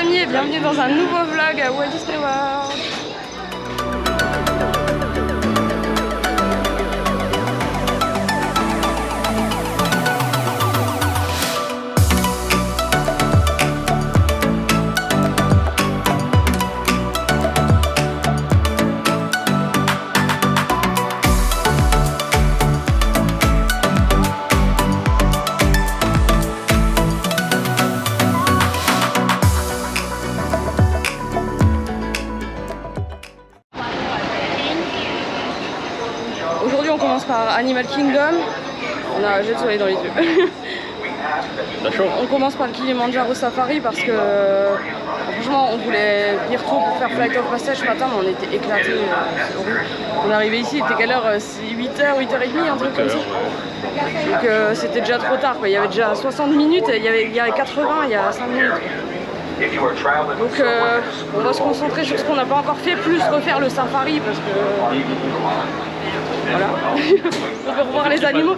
amis et bienvenue dans un nouveau vlog à Walt Disney World. Aujourd'hui on commence par Animal Kingdom. On a jet de soleil dans les yeux. On commence par le Kilimanjaro Safari parce que franchement on voulait venir tôt pour faire Flight of Passage ce matin, mais on était éclatés. C'est horrible. On est arrivé ici, il était quelle heure? 8h, 8h30, un truc comme ça. Donc c'était déjà trop tard, quoi. Il y avait déjà 60 minutes, il y avait 80 il y a 5 minutes. Donc on va se concentrer sur ce qu'on n'a pas encore fait, plus refaire le safari parce que voilà, on veut revoir les animaux.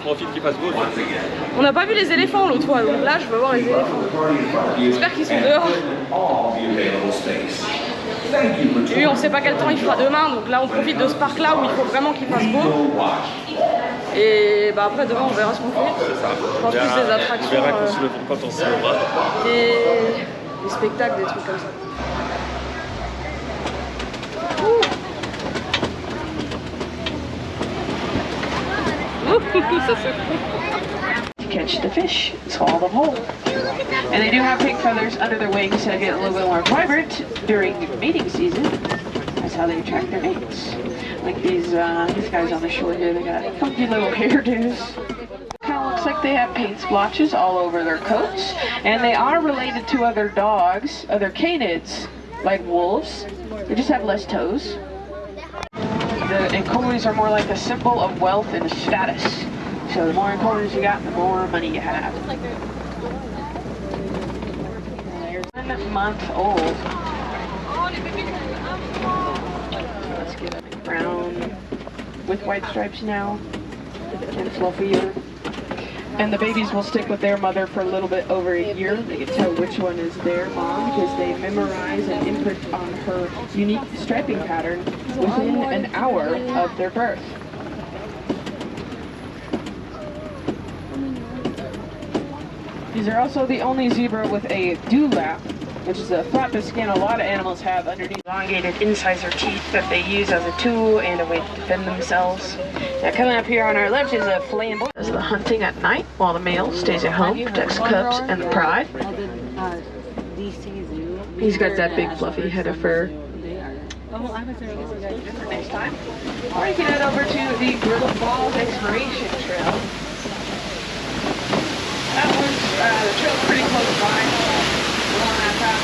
On n'a pas vu les éléphants l'autre fois, donc là je veux voir les éléphants. J'espère qu'ils sont dehors. Et on sait pas quel temps il fera demain, donc là on profite de ce parc là où il faut vraiment qu'il fasse beau. Et bah après demain on verra ce qu'on fait. Je pense plus des attractions. On verra quand on se lèvera. Des spectacles, des trucs comme ça. Ça se to catch the fish, swallow them whole. And they do have pink feathers under their wings to get a little bit more vibrant during mating season. That's how they attract their mates. Like these guys on the shore here, they got funky little hairdos. Kind of looks like they have paint splotches all over their coats, and they are related to other dogs, other canids, like wolves. They just have less toes. The Ancovies are more like a symbol of wealth and status. So the more Ancovies you got, the more money you have. 1 month old. Let's get it brown with white stripes now and fluffier. And the babies will stick with their mother for a little bit over a year. They can tell which one is their mom because they memorize and imprint on her unique striping pattern within an hour of their birth. These are also the only zebra with a dewlap, which is a flapped skin a lot of animals have underneath elongated incisor teeth that they use as a tool and a way to defend themselves. Now coming up here on our left is a flamboyant. Does the hunting at night while the male stays at home, protects cubs and the pride. He's got that big fluffy head of fur. Next time. Or you can head over to the Griddle Falls Exploration Trail. That one's, the trail's pretty close by. Along that path,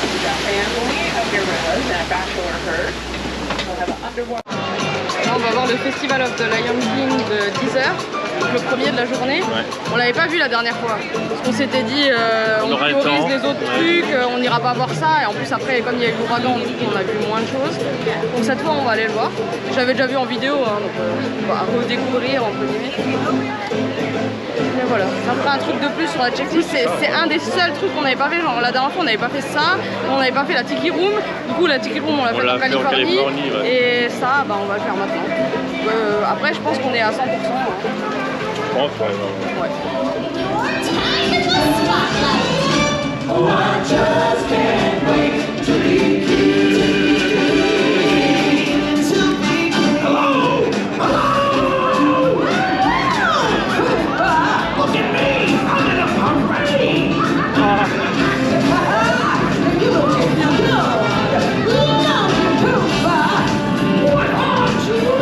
we got family of gorillas and a bachelor herd. We'll have an underwater. Là on va voir le Festival of the Lion King de 10h, donc le premier de la journée. Ouais. On l'avait pas vu la dernière fois, parce qu'on s'était dit on priorise les autres trucs, on n'ira pas voir ça, et en plus après comme il y a eu l'ouragan, on a vu moins de choses. Donc cette fois on va aller le voir. J'avais déjà vu en vidéo, hein, donc on va redécouvrir entre guillemets. Mais voilà, ça fera un truc de plus sur la checklist. C'est un des seuls trucs qu'on n'avait pas fait. Genre la dernière fois on n'avait pas fait ça, on n'avait pas fait la Tiki Room. Du coup la Tiki Room on l'a fait en Californie. Ouais. Et ça bah, on va le faire maintenant. Après je pense qu'on est à 100%. Je pense ouais. Oh, I just can't wait to meet you. Hello! Hello! Look at me! I'm in a parade! What are you?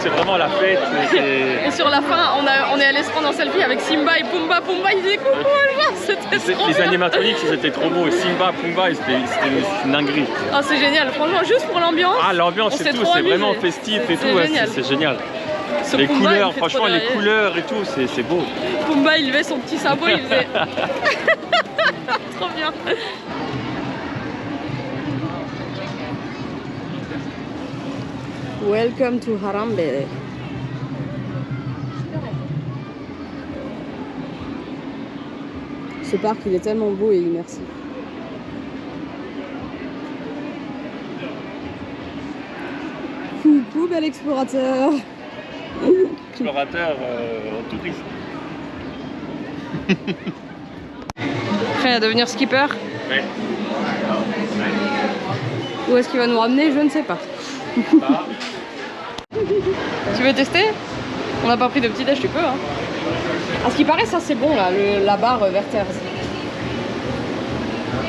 c'est vraiment la fête. Et sur la fin, on est allé se prendre en selfie avec Simba et Pumba. Pumba, il disait coucou, c'était trop Les bien. animatroniques, c'était trop beau. Simba, Pumba, c'était une dinguerie. Ah, c'est génial, franchement, juste pour l'ambiance. Ah, l'ambiance on et s'est tout, trop c'est amusé. vraiment festif et tout. Ouais, génial. c'est génial. Ce Les Pumba, il couleurs, me fait franchement, trop les rire. couleurs et tout, c'est beau. Pumba, il levait son petit sabot, il faisait. Trop bien. Welcome to Harambe. Ce parc, il est tellement beau et immersif. Coucou, bel explorateur. Explorateur en tourisme. Prêt à devenir skipper? Ouais. Où est-ce qu'il va nous ramener? Je ne sais pas. Tu veux tester? On n'a pas pris de petit déj, tu peux hein. À ce qui paraît, ça c'est bon là, la barre Werther's.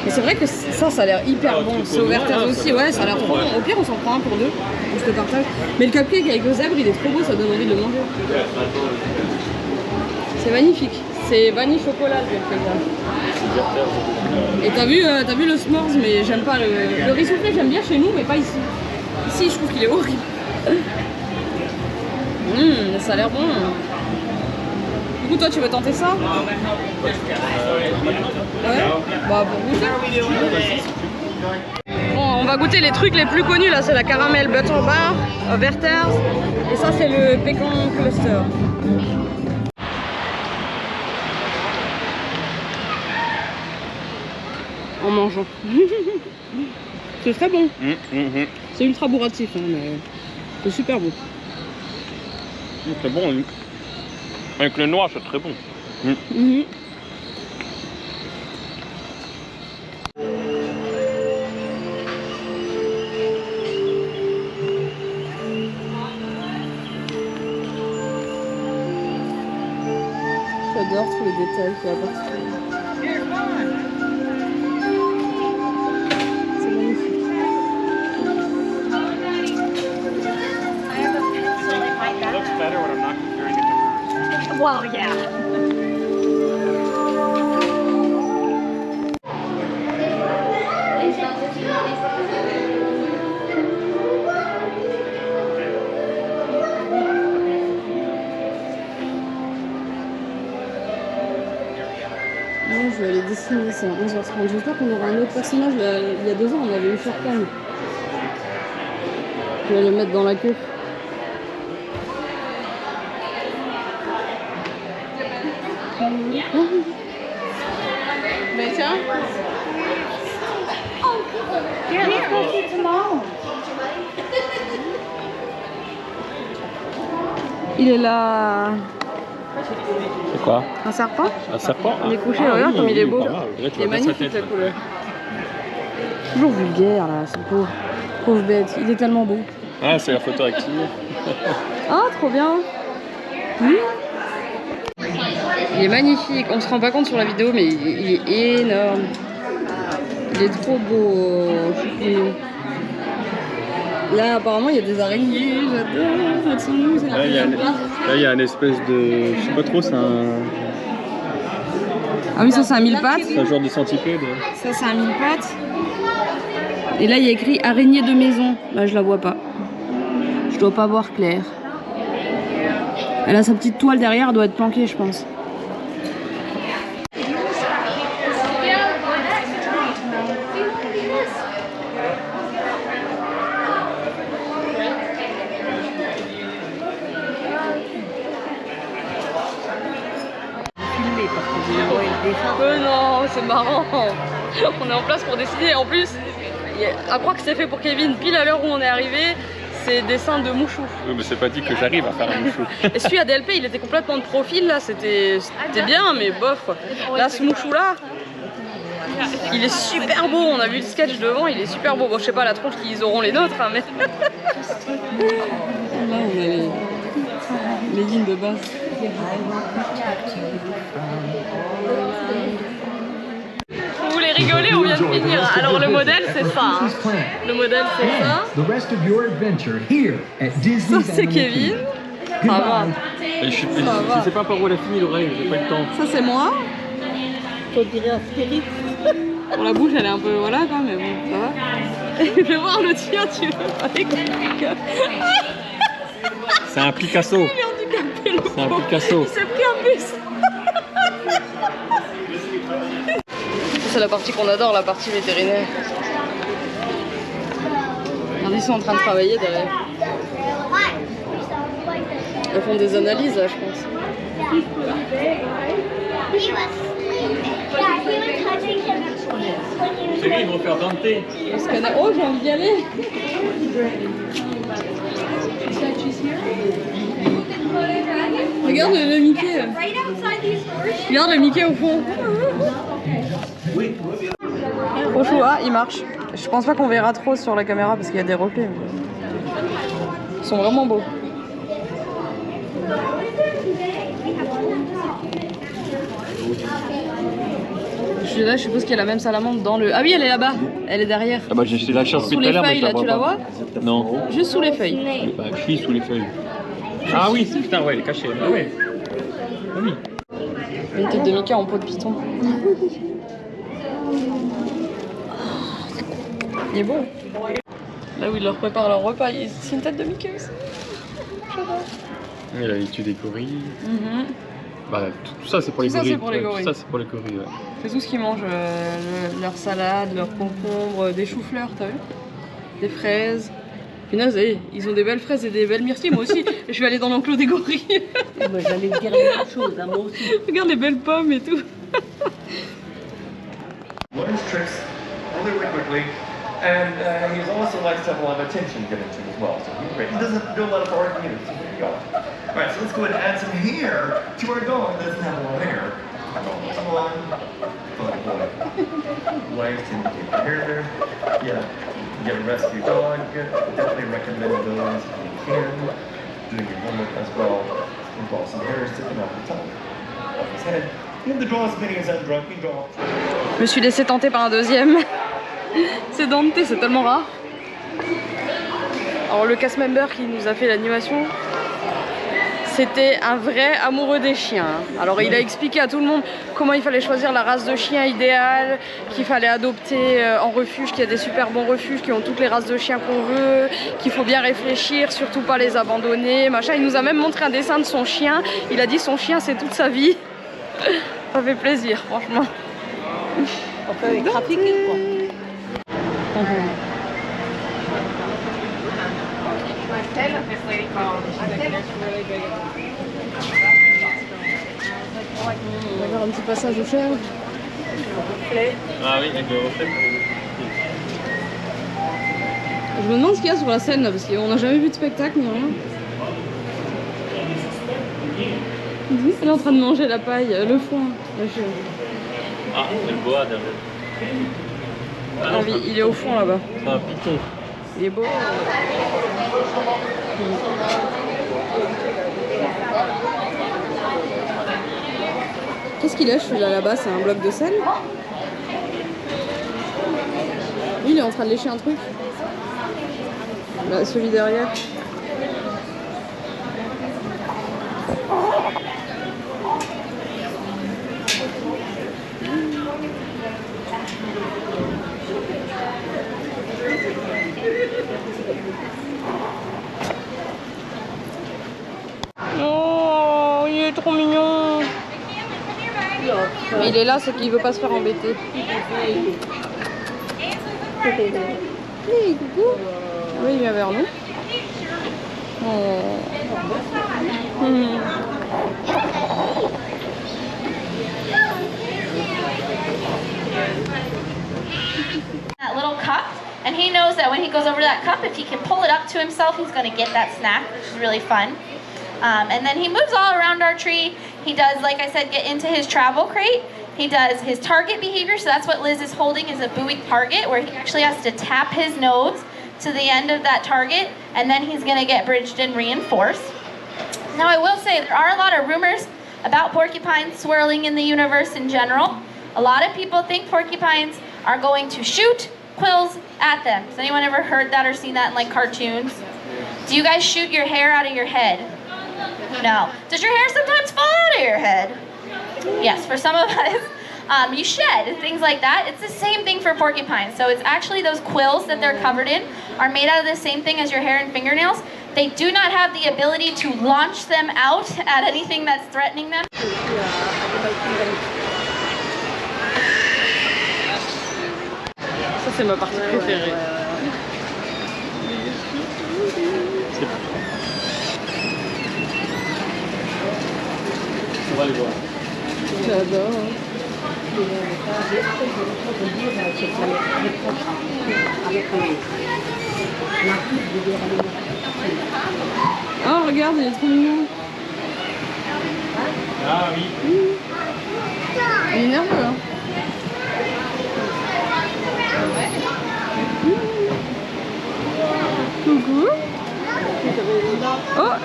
Mais c'est vrai que ça a l'air hyper bon. C'est au Werther's aussi, ouais, ça a l'air trop bon. Au pire, on s'en prend un pour deux, on se le partage. Mais le cupcake avec le zèbre, il est trop beau, ça donne envie de le manger. C'est magnifique. C'est vanille chocolat le cupcake là. Et t'as vu le s'mores, mais j'aime pas le riz soufflé, j'aime bien chez nous, mais pas ici. Ici, je trouve qu'il est horrible. Ça a l'air bon. Du coup, toi, tu veux tenter ça? Ouais. Bah, pour goûter. Bon, on va goûter les trucs les plus connus là. C'est la caramel butter bar, Werther's. Et ça, c'est le pécan cluster. En mangeant. C'est très bon. C'est ultra bourratif, hein, mais c'est super bon. C'est bon, oui. Avec le noir, c'est très bon. J'adore tous les détails qu'il y a partout. C'est magnifique. Well, yeah. Non, je vais aller dessiner, c'est à 11h30. J'espère qu'on aura un autre personnage. Là, il y a 2 ans, on avait eu Sharkan. Je vais le mettre dans la queue. Mais tiens. Il est là. C'est quoi? Un serpent? Un serpent? Il est couché, regarde comme il est beau. Pas mal. Là, tu Il est vois bien sa magnifique tête. la couleur. Toujours vulgaire là, ce pauvre. Pauvre bête, il est tellement beau. Ah, c'est la photo active. Ah, trop bien. Oui. Il est magnifique, on se rend pas compte sur la vidéo, mais il est énorme. Il est trop beau. Choupi. Là, apparemment, il y a des araignées, j'adore. Elles sont où, c'est la Là, il y a une espèce de... Je sais pas trop, c'est un... Ah oui, ça, c'est un mille pattes. C'est un genre de centipède. Ça, c'est un mille pattes. Et là, il y a écrit araignée de maison. Là, je la vois pas. Je dois pas voir clair. Elle a sa petite toile derrière, elle doit être planquée, je pense. Non, c'est marrant. On est en place pour décider. En plus, à croire que c'est fait pour Kevin, pile à l'heure où on est arrivé, c'est dessin de Mouchou. Oui, mais c'est pas dit que j'arrive à faire un mouchou. Et celui à DLP, il était complètement de profil là, c'était bien, mais bof quoi. Là, ce Mouchou là, il est super beau. On a vu le sketch devant, il est super beau. Bon, je sais pas la tronche qu'ils auront les nôtres, hein, mais. Là, on a les lignes de base. Vous voulez rigolé, on vient de finir. Alors le modèle c'est ça. Hein. Le modèle c'est ça. Ça c'est Kevin. Ça va. Et je sais pas par où elle a fini l'oreille, j'ai pas eu le temps. Ça c'est moi. Bon, la bouche elle est un peu voilà quoi, mais bon, ça va. Je vais voir le tien, tu veux avec C'est un Picasso. C'est un Picasso. Il s'est pris un bus. C'est la partie qu'on adore, la partie vétérinaire. Regardez, ils sont en train de travailler derrière. Ils font des analyses là, je pense. C'est lui, ils vont faire Dante. Oh, j'ai envie d'y aller. Regarde le Mickey. Regarde le Mickey au fond. Trop chou, ah, il marche. Je pense pas qu'on verra trop sur la caméra parce qu'il y a des reflets. Mais... Ils sont vraiment beaux. Je suis là, je suppose qu'il y a la même salamandre dans le... Ah oui, elle est là-bas. Elle est derrière. Ah bah j'ai la chance sous tout les à l'heure, mais feuilles, je là, tu la vois? Non. Juste sous les feuilles. Bah, je suis sous les feuilles. Ah oui, putain, ouais, elle est cachée. Ah ouais. Ah oui. Une tête de Mickey en peau de python. Il est beau. Là où ils leur préparent leur repas, c'est une tête de Mickey aussi. J'adore. Il a tué des gorilles. Bah, tout ça c'est pour les Tout ça, gorilles. c'est pour les gorilles. Tout ça c'est pour les gorilles, ouais. C'est tout ce qu'ils mangent, leur salade, leurs concombres, des choux-fleurs, t'as vu? Des fraises. Punaise, ils ont des belles fraises et des belles myrtilles, moi aussi. Je vais aller dans l'enclos des gorilles. Moi, j'allais dire la même chose, hein, moi aussi. Regarde les belles pommes et tout. Learns tricks really, really quickly, and he also likes to have a lot of attention given to him as well. So he's great. He doesn't do a lot of barking either, so there you go. All right, so let's go ahead and add some hair to our dog that doesn't have a lot of hair. Come on, good boy. Legs to indicate the hair there. Yeah, you get a rescue dog. Definitely recommend those if you can. Doing your homework as well. Involve some hair sticking off the top of his head. And the draw is spinning his head drunk. We draw. Je me suis laissé tenter par un deuxième. C'est Dante, c'est tellement rare. Alors le cast member qui nous a fait l'animation, c'était un vrai amoureux des chiens. Alors il a expliqué à tout le monde comment il fallait choisir la race de chien idéale, qu'il fallait adopter en refuge, qu'il y a des super bons refuges qui ont toutes les races de chiens qu'on veut, qu'il faut bien réfléchir, surtout pas les abandonner, machin. Il nous a même montré un dessin de son chien. Il a dit son chien c'est toute sa vie. Ça fait plaisir, franchement. On peut trafiquer, quoi. On va faire un petit passage au chèvre. Ah oui, avec le reflet. Je me demande ce qu'il y a sur la scène là, parce qu'on n'a jamais vu de spectacle ni rien. Elle est en train de manger la paille, le foin. Ah, c'est le boa derrière. Ah oui, il est au fond là-bas. C'est un python. Il est beau. Qu'est-ce qu'il lèche là-bas? C'est un bloc de sel? Lui, il est en train de lécher un truc. Là, celui derrière. Oh, il est trop mignon. Mais il est là, c'est qu'il veut pas se faire embêter. Oui, coucou. Oui, il vient vers nous. Oh. That little cup, and he knows that when he goes over to that cup, if he can pull it up to himself, he's going to get that snack, which is really fun. And then he moves all around our tree. He does, like I said, get into his travel crate. He does his target behavior, so that's what Liz is holding, is a buoy target, where he actually has to tap his nose to the end of that target, and then he's going to get bridged and reinforced. Now I will say there are a lot of rumors about porcupines swirling in the universe in general. A lot of people think porcupines are going to shoot quills at them. Has anyone ever heard that or seen that in like cartoons? Do you guys shoot your hair out of your head? No. Does your hair sometimes fall out of your head? Yes, for some of us. You shed, things like that. It's the same thing for porcupines. So it's actually those quills that they're covered in are made out of the same thing as your hair and fingernails. They do not have the ability to launch them out at anything that's threatening them. Ça c'est ma partie préférée. On va les voir. J'adore. Oh regarde, il est trop mignon. Ah oui. Il est nerveux hein. Coucou. Oh.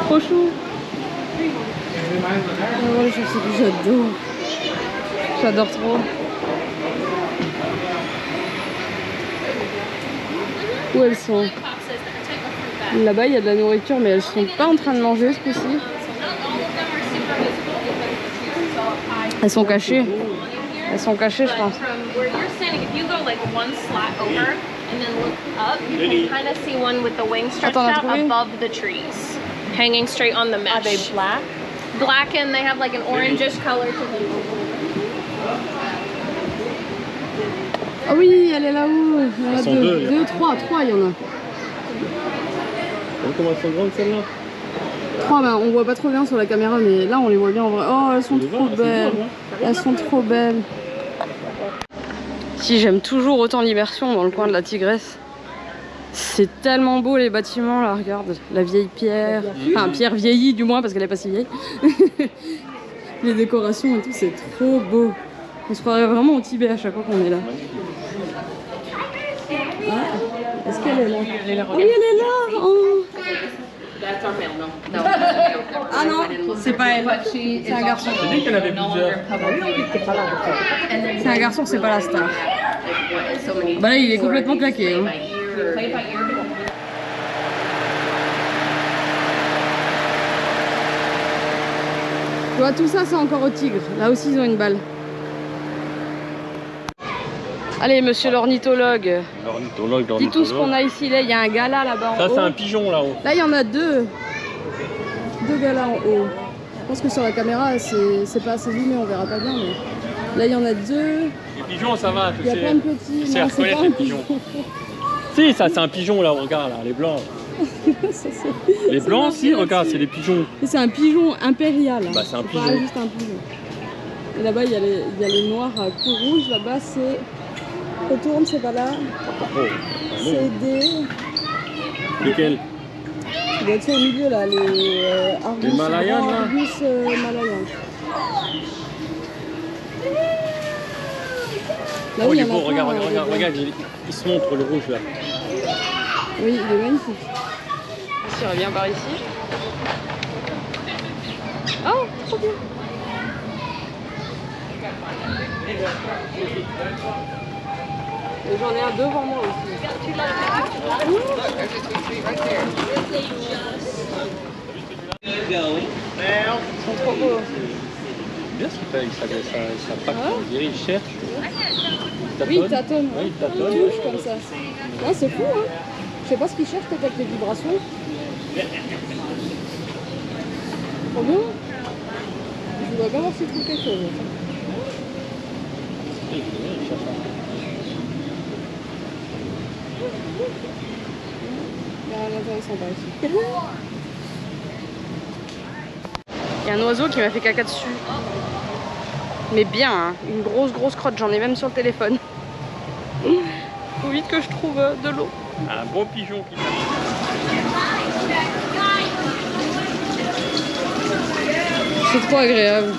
Trop chou. Oh, j'adore. J'adore trop. Où elles sont? Là-bas, il y a de la nourriture, mais elles sont pas en train de manger ce coup-ci. Elles sont cachées. Elles sont cachées, je pense. Attends, on a trouvé? above the trees, hanging straight on the mesh. Are they black? Black, and they have like an orangish color to them. Ah oui, elle est là-haut. Il y en a sont deux, trois, il y en a. Comment elles sont grandes celles-là? 3, ben, on voit pas trop bien sur la caméra, mais là on les voit bien en vrai. Oh, elles sont trop belles. Elles sont trop belles. Si, j'aime toujours autant l'immersion dans le coin de la Tigresse. C'est tellement beau les bâtiments là, regarde. La vieille pierre. Enfin, pierre vieillie du moins parce qu'elle est pas si vieille. Les décorations et tout, c'est trop beau. On se croirait vraiment au Tibet à chaque fois qu'on est là. Ah, est-ce qu'elle est là? Oui, elle est là. Oh. Ah non, c'est pas elle. C'est un garçon. J'ai dit qu'il y en avait plusieurs. C'est un garçon, c'est pas la star. Bah là, il est complètement claqué. Hein. Tu vois, tout ça, c'est encore au tigre. Là aussi, ils ont une balle. Allez, monsieur l'ornithologue. Dis tout ce qu'on a ici. Là, il y a un gala là-bas en haut. Ça, c'est un pigeon là-haut. Là, il y en a deux. Deux galas en haut. Je pense que sur la caméra, c'est pas assez zoomé, on verra pas bien. Mais là, il y en a deux. Les pigeons, ça va. Il y a plein de petits. C'est à reconnaître les pigeons. Si, ça, c'est un pigeon là, regarde là, les blancs. Les blancs, si, regarde, c'est des pigeons. C'est un pigeon impérial. Bah, c'est un pigeon. Pas juste un pigeon. Et là-bas, il y a les noirs à queue rouge. Là-bas, c'est. Retourne, c'est pas là. C'est des. Lesquels? Il doit être au milieu là, les Argus. Les Malayans, là. Argus Malayans. Là, Oh, oui, il est y en a beau, plein, regarde, il se montre le rouge là. Oui, il est magnifique. Si on revient par ici. Oh, trop bien. Et j'en ai un devant moi aussi. Ils sont trop beaux. Bien ce qu'il fait avec sa patte. Il cherche. Oui, il tâtonne. Oui, il tâtonne. Il touche comme ça. Non, c'est fou, hein. Je sais pas ce qu'il cherche peut-être avec les vibrations. Trop bien. Je voudrais bien voir s'il trouve quelque chose. Il cherche. Il y a rien d'intéressant par ici. Il y a un oiseau qui m'a fait caca dessus. Mais bien, hein. Une grosse crotte, j'en ai même sur le téléphone. Faut vite que je trouve de l'eau. Un beau pigeon qui passe. C'est trop agréable.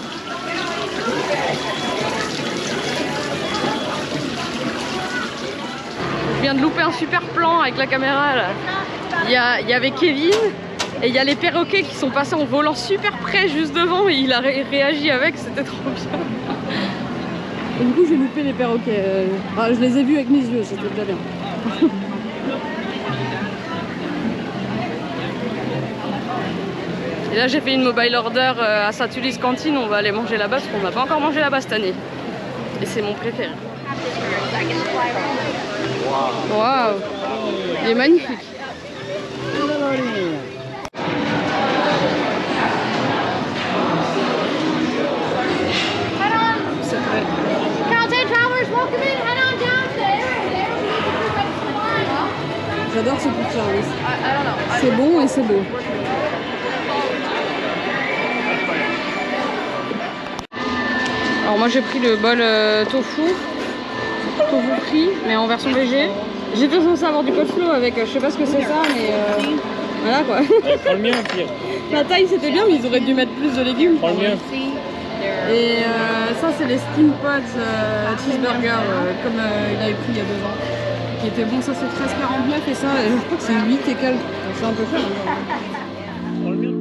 Je viens de louper un super plan avec la caméra là. Il y avait Kevin Et il y a les perroquets qui sont passés en volant super près juste devant et il a réagi avec, c'était trop bien. Et du coup j'ai loupé les perroquets. Enfin, je les ai vus avec mes yeux, c'était déjà bien. Et là j'ai fait une mobile order à Satulis Cantine, on va aller manger là-bas parce qu'on n'a pas encore mangé là-bas cette année. Et c'est mon préféré. Waouh, il est magnifique. J'adore ce petit service. C'est bon et c'est beau. Alors moi j'ai pris le bol tofu frit mais en version végé. J'étais censée avoir du coleslaw avec, je sais pas ce que c'est ça mais voilà quoi. Prends le mien pire. La taille c'était bien mais ils auraient dû mettre plus de légumes. Prends le mien. Et ça c'est les Steam Pods cheeseburger comme il avait pris il y a 2 ans. Qui était bon, ça c'est 13,49 et ça je crois que c'est 8 et quelques. C'est un peu cher. Prends le mien.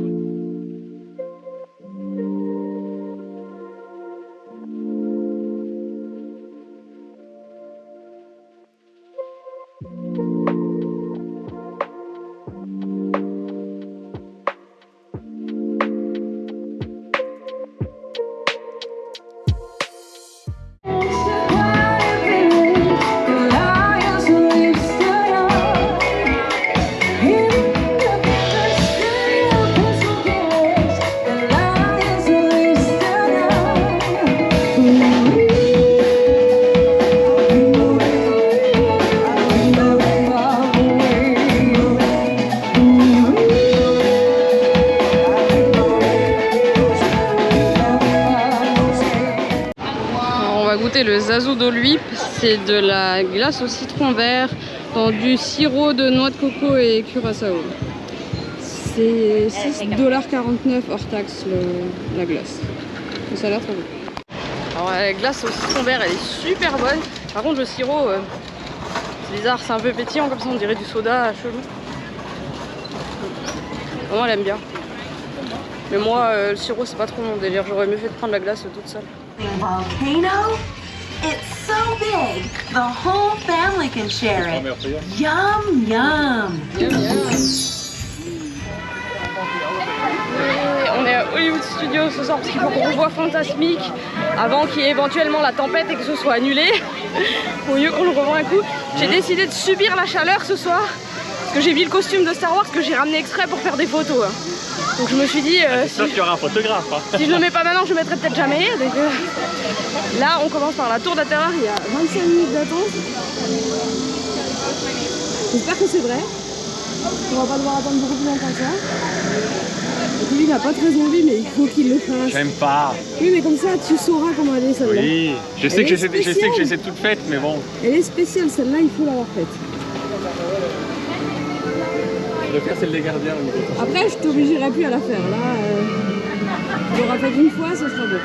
Le Zazu d'Oluip, c'est de la glace au citron vert dans du sirop de noix de coco et curaçao. C'est 6,49$ hors taxe la glace. Et ça a l'air trop bon. Alors la glace au citron vert elle est super bonne. Par contre le sirop, c'est bizarre, c'est un peu pétillant comme ça, on dirait du soda chelou. Vraiment elle aime bien. Mais moi le sirop c'est pas trop mon délire, j'aurais mieux fait de prendre la glace toute seule. Volcano? It's so big, the whole family can share it. Yum, yum. Yum, yum. On est à Hollywood Studios ce soir parce qu'il faut qu'on revoie Fantasmic avant qu'il y ait éventuellement la tempête et que ce soit annulé. Au mieux qu'on le revoie un coup. J'ai décidé de subir la chaleur ce soir parce que j'ai vu le costume de Star Wars que j'ai ramené exprès pour faire des photos. Donc je me suis dit, si qu'il y aura un photographe. Hein. Si je le mets pas maintenant, je le mettrai peut-être jamais. Donc, là, on commence par la tour d'Atterreur. Il y a 25 minutes d'attente. J'espère que c'est vrai. On va pas devoir attendre beaucoup plus longtemps que ça. Et puis, il n'a pas très envie, mais il faut qu'il le fasse. J'aime pas. Oui, mais comme ça, tu sauras comment elle est celle-là. Oui, je sais que j'ai toute faite, mais bon. Elle est spéciale, celle-là, il faut l'avoir faite. Le faire, c'est le des gardiens. Après, je t'obligerai plus à la faire. Là, tu l'auras fait une fois, ce sera beau.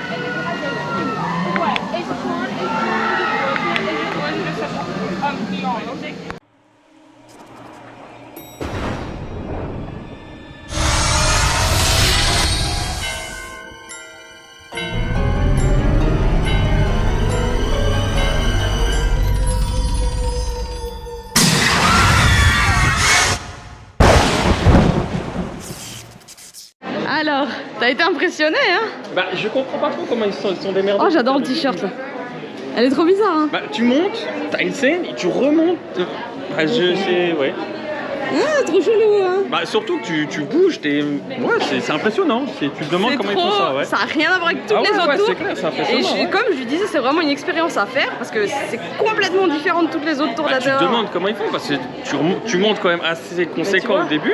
Alors, t'as été impressionné, hein? Bah, je comprends pas trop comment ils sont démerdés. Oh, j'adore le t-shirt là. Elle est trop bizarre, hein? Bah, tu montes, t'as une scène et tu remontes. Bah, c'est. Ouais. Ah, trop chelou, hein? Bah, surtout que tu bouges, t'es. Ouais, c'est impressionnant. Tu te demandes comment ils font ça, ouais. Ça a rien à voir avec toutes les autres ouais, tours. c'est clair, c'est impressionnant. Et comme je lui disais, c'est vraiment une expérience à faire parce que c'est complètement différent de toutes les autres tours d'Atterreur. Tu te demandes comment ils font parce que tu montes quand même assez conséquent au début.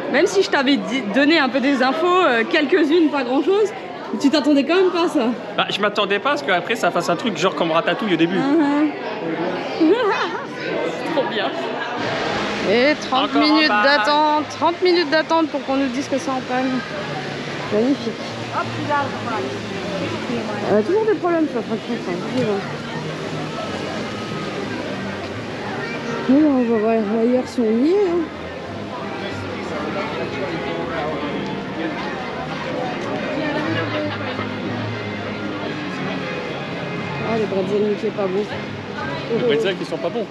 Même si je t'avais donné un peu des infos, quelques-unes, pas grand-chose, tu t'attendais quand même pas à ça. Bah, je m'attendais pas à ce qu'après ça fasse un truc genre comme Ratatouille au début. Trop bien. Et 30 minutes d'attente, 30 minutes d'attente pour qu'on nous dise que c'est en panne. Magnifique. Toujours des problèmes sur la traction. On va voir ailleurs si on y est. Hein. Ah, les bretzels Mickey pas bons. Les bretzels qui sont pas bons.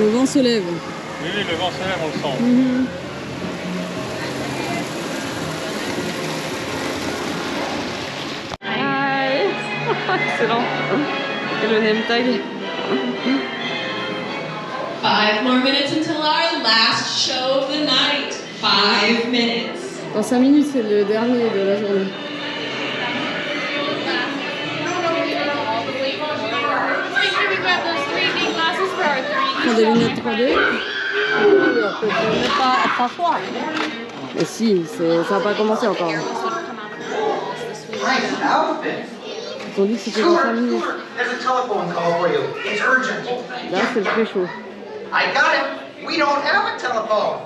Le vent se lève. Oui, le vent se lève, on le sent. Hi. Excellent. Et le name tag. 5 more minutes until our last show of the night. 5 minutes. Dans 5 minutes, c'est le dernier de la journée. Prends des lunettes 3D. Pas froid. Mais si, ça n'a pas commencé encore. Ils ont dit que c'était dans 5 minutes. There's a telephone call for you. It's urgent. Là, c'est le pré-show. I got it. We don't have a telephone.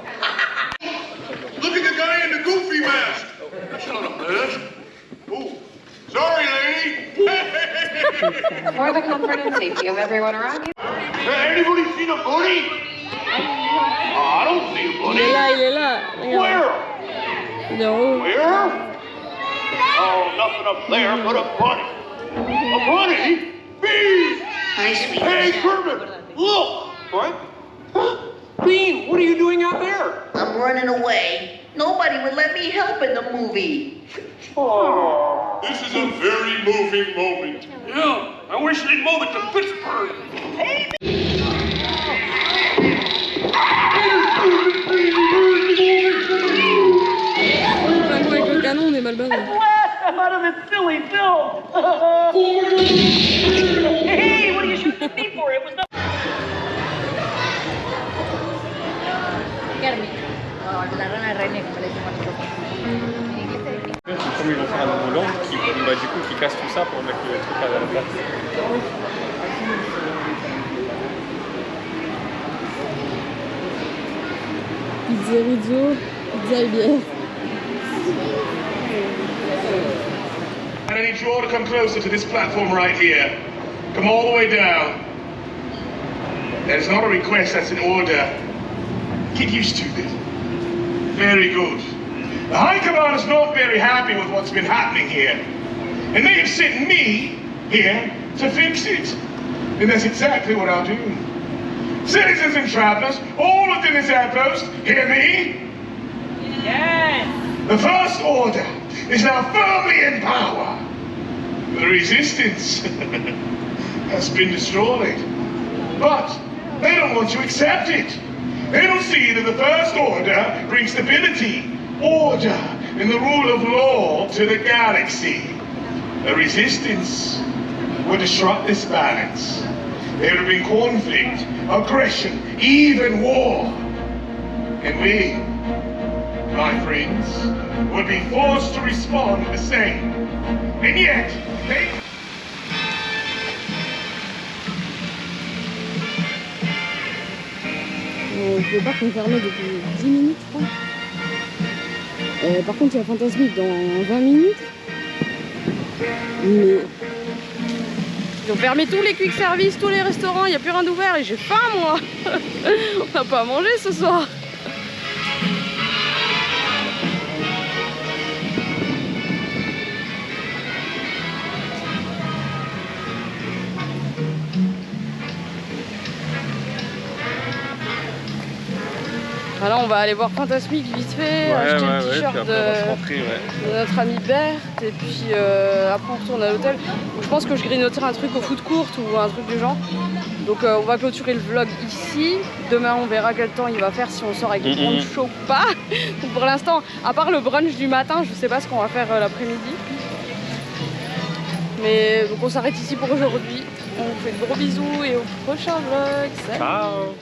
Look at the guy in the goofy mask. That's not a mask. Oh, sorry, lady. For the comfort and safety of everyone around you. Anybody seen a bunny? I don't see a bunny. Il est là. Where? Il est en haut. Where? Oh, nothing up there but a bunny. A bunny? Bees! Hey, Kermit, look! What? Bean, what are you doing out there? I'm running away. Nobody would let me help in the movie. Oh, this is a very moving moment. Yeah, I wish they'd move it to Pittsburgh. Hey, Avec le canon, on est mal barré. I'm out of this silly film. Hey, what are you shooting at me for? It was not. La rana reine, comme elle Comme ils vont faire un nouveau land, du coup, qui cassent tout ça pour mettre le truc à la place. Pizzerizzo, pizza et bière. I need you all to come closer to this platform right here. Come all the way down. That's not a request, that's an order. Get used to it. Very good. The High Command is not very happy with what's been happening here. And they have sent me here to fix it. And that's exactly what I'll do. Citizens and travelers, all within this outpost, hear me? Yes. The First Order is now firmly in power. The Resistance has been destroyed. But they don't want to accept it. They don't see that the First Order brings stability, order, and the rule of law to the galaxy. The Resistance will disrupt this balance. There would have been conflict, aggression, even war. And we, my friends, would be forced to respond the same. And yet, they... On ne peut pas confirmer depuis 10 minutes, je crois. Par contre, il y a Fantasmic dans 20 minutes. Mais ils ont fermé tous les quick service, tous les restaurants, il n'y a plus rien d'ouvert et j'ai faim, moi. On n'a pas à manger ce soir. Là, on va aller voir Fantasmic vite fait, acheter le t-shirt de notre ami Berthe, et puis après on retourne à l'hôtel. Je pense que je grignoterai un truc au food court ou un truc du genre. Donc on va clôturer le vlog ici. Demain on verra quel temps il va faire, si on sort avec le brunch chaud ou pas. Donc pour l'instant, à part le brunch du matin, je sais pas ce qu'on va faire l'après-midi. Mais donc on s'arrête ici pour aujourd'hui. On vous fait de gros bisous et au prochain vlog. Salut. Ciao.